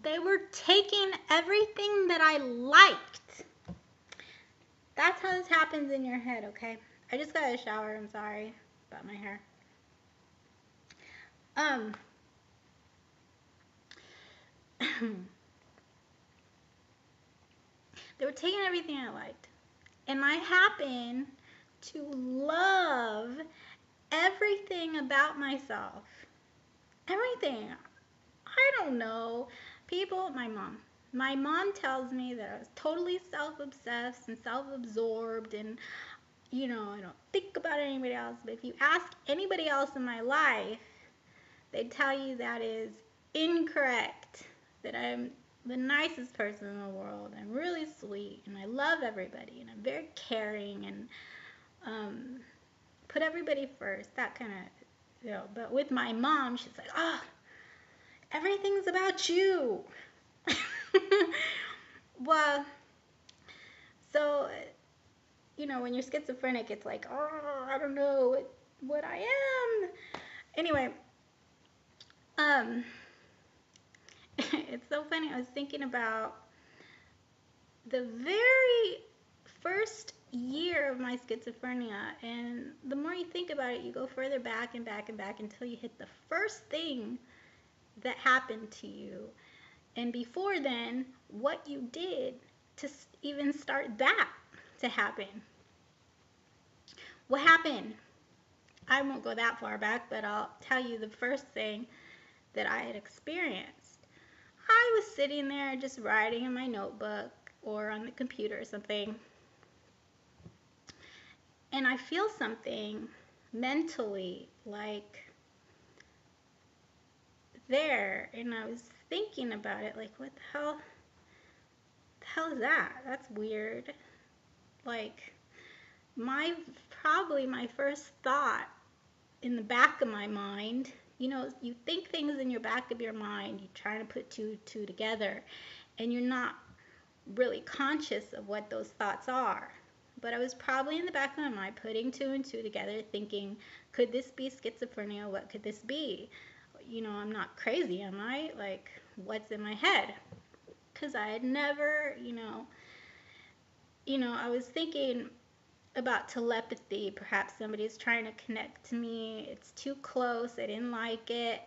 They were taking everything that I liked. That's how this happens in your head, okay? I just got a shower. I'm sorry about my hair. They were taking everything I liked. And I happen to love everything about myself. Everything. I don't know. People, my mom. My mom tells me that I was totally self-obsessed and self-absorbed and, I don't think about anybody else. But if you ask anybody else in my life, they tell you that is incorrect. That I'm the nicest person in the world. I'm really sweet and I love everybody and I'm very caring and put everybody first. That kind of, But with my mom, she's like, oh, everything's about you. Well, so, when you're schizophrenic, it's like, oh, I don't know what I am. Anyway, it's so funny. I was thinking about the very first year of my schizophrenia, and the more you think about it, you go further back and back and back until you hit the first thing that happened to you. And before then, what you did to even start that to happen. What happened? I won't go that far back, but I'll tell you the first thing that I had experienced. I was sitting there just writing in my notebook or on the computer or something, and I feel something mentally like there, and I was thinking about it like, what the hell is that? That's weird. Like, probably my first thought in the back of my mind, you think things in your back of your mind, you're trying to put two together, and you're not really conscious of what those thoughts are. But I was probably in the back of my mind putting two and two together, thinking, could this be schizophrenia? What could this be? I'm not crazy, am I? Like, what's in my head? Because I had never, I was thinking about telepathy. Perhaps somebody's trying to connect to me. It's too close. I didn't like it.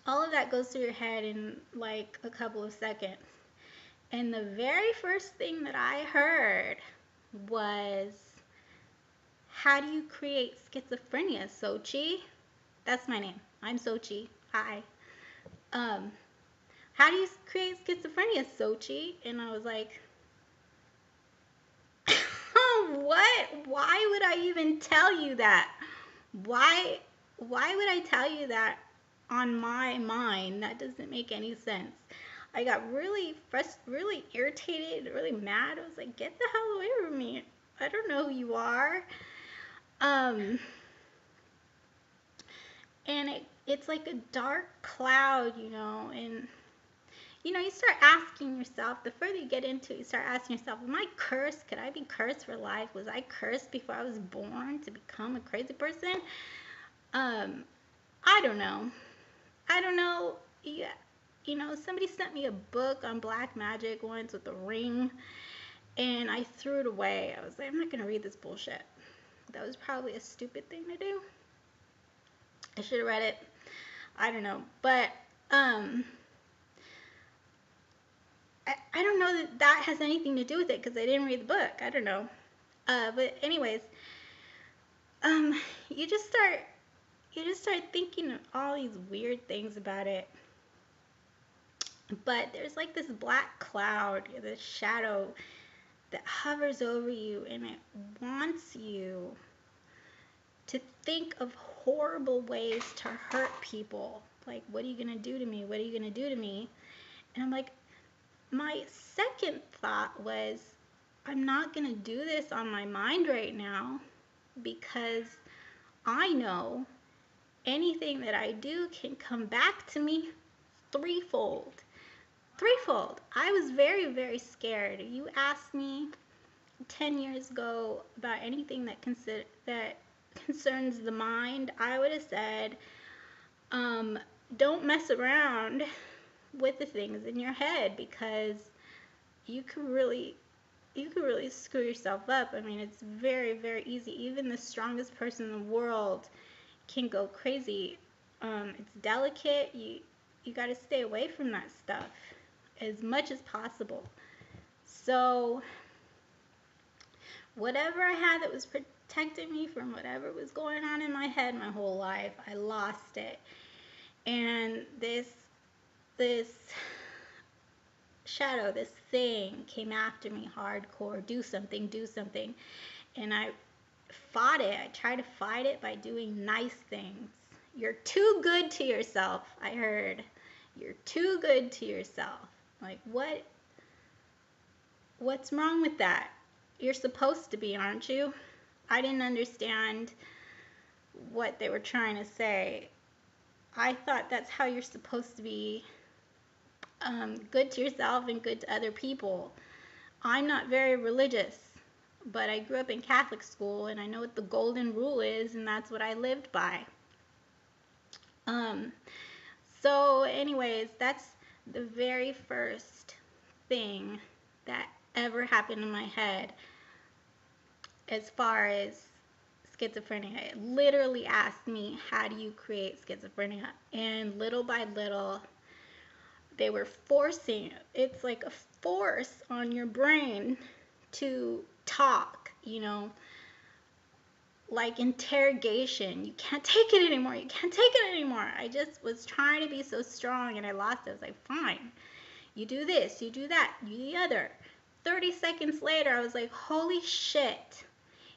All of that goes through your head in like a couple of seconds. And the very first thing that I heard was, how do you create schizophrenia, Sochi? That's my name. I'm Sochi. Hi. How do you create schizophrenia, Sochi? And I was like, what? Why would I even tell you that? Why would I tell you that on my mind? That doesn't make any sense. I got really really irritated, really mad. I was like, get the hell away from me. I don't know who you are. And it's like a dark cloud, and you start asking yourself, the further you get into it, you start asking yourself, am I cursed? Could I be cursed for life? Was I cursed before I was born to become a crazy person? I don't know. Yeah, somebody sent me a book on black magic once with a ring, and I threw it away. I was like, I'm not going to read this bullshit. That was probably a stupid thing to do. I should have read it. I don't know. But, I don't know that has anything to do with it because I didn't read the book. I don't know. But anyways, you just start thinking of all these weird things about it. But there's like this black cloud, this shadow that hovers over you, and it wants you to think of horrible ways to hurt people. Like, what are you going to do to me? What are you going to do to me? And I'm like, my second thought was, I'm not going to do this on my mind right now, because I know anything that I do can come back to me threefold. I was very, very scared. You asked me 10 years ago about anything that concerns the mind, I would have said, don't mess around with the things in your head, because you can really screw yourself up. I mean, it's very, very easy. Even the strongest person in the world can go crazy. It's delicate. You got to stay away from that stuff as much as possible. So whatever I had that was protecting me from whatever was going on in my head my whole life, I lost it. And this shadow, this thing came after me hardcore. Do something, do something. And I fought it. I tried to fight it by doing nice things. You're too good to yourself, I heard. You're too good to yourself. Like, what's wrong with that? You're supposed to be, aren't you? I didn't understand what they were trying to say. I thought that's how you're supposed to be, good to yourself and good to other people. I'm not very religious, but I grew up in Catholic school, and I know what the golden rule is, and that's what I lived by. So anyways, that's the very first thing that ever happened in my head as far as schizophrenia. It literally asked me, how do you create schizophrenia? And little by little, they were forcing, it's like a force on your brain to talk, like interrogation. You can't take it anymore. You can't take it anymore. I just was trying to be so strong, and I lost it. I was like, fine. You do this, you do that, you do the other. 30 seconds later, I was like, holy shit.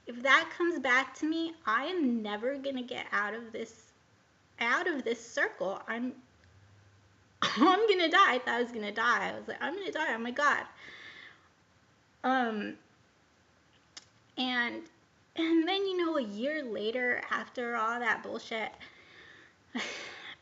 If that comes back to me, I am never going to get out of this circle. I'm going to die. I thought I was going to die. I was like, I'm going to die. Oh my God. And then, a year later, after all that bullshit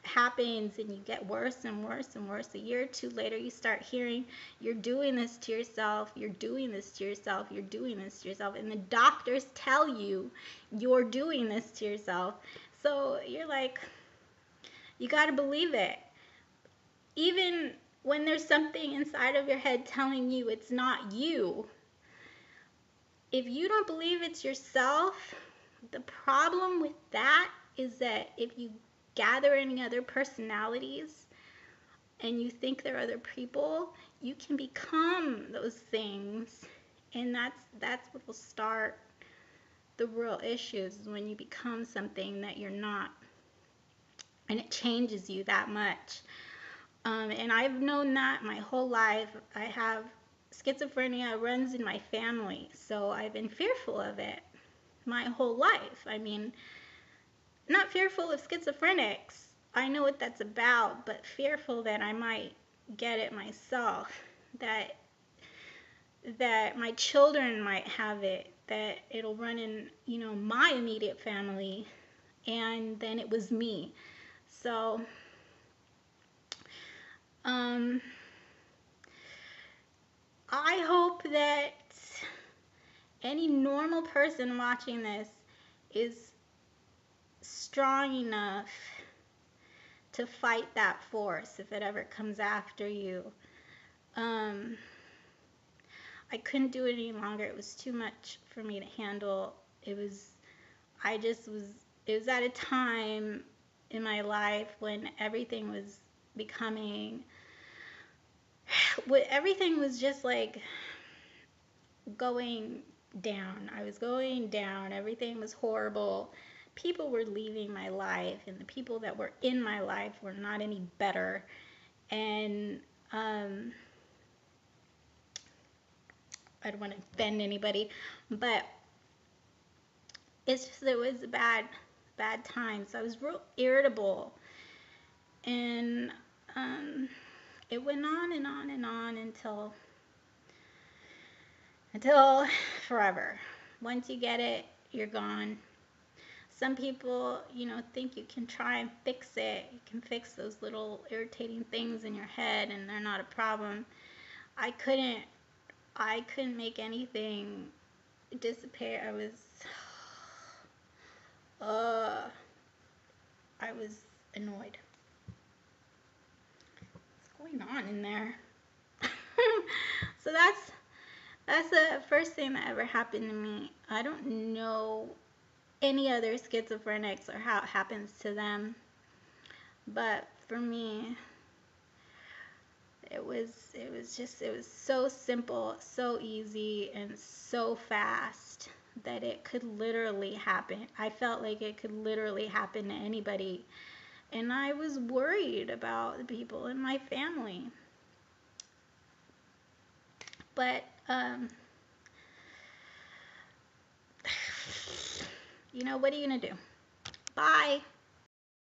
happens and you get worse and worse and worse, a year or two later, you start hearing, you're doing this to yourself, you're doing this to yourself, you're doing this to yourself, and the doctors tell you you're doing this to yourself. So you're like, you got to believe it. Even when there's something inside of your head telling you it's not you, if you don't believe it's yourself, the problem with that is that if you gather any other personalities and you think they're other people, you can become those things, and that's what will start the real issues, when you become something that you're not, and it changes you that much. And I've known that my whole life. I have schizophrenia, runs in my family, so I've been fearful of it my whole life. I mean, not fearful of schizophrenics. I know what that's about, but fearful that I might get it myself, that my children might have it, that it'll run in, my immediate family, and then it was me. So, I hope that any normal person watching this is strong enough to fight that force if it ever comes after you. I couldn't do it any longer. It was too much for me to handle. It was at a time in my life when everything was just like going down. I was going down. Everything was horrible. People were leaving my life, and the people that were in my life were not any better. And I don't want to offend anybody, but it's just, it was a bad time. So I was real irritable, and it went on and on and on until forever. Once you get it, you're gone. Some people, think you can try and fix it. You can fix those little irritating things in your head, and they're not a problem. I couldn't make anything dissipate. I was annoyed. What's going on in there? So that's the first thing that ever happened to me. I don't know any other schizophrenics or how it happens to them, but for me, it was so simple, so easy, and so fast that it could literally happen. I felt like it could literally happen to anybody, and I was worried about the people in my family. But what are you gonna do? Bye.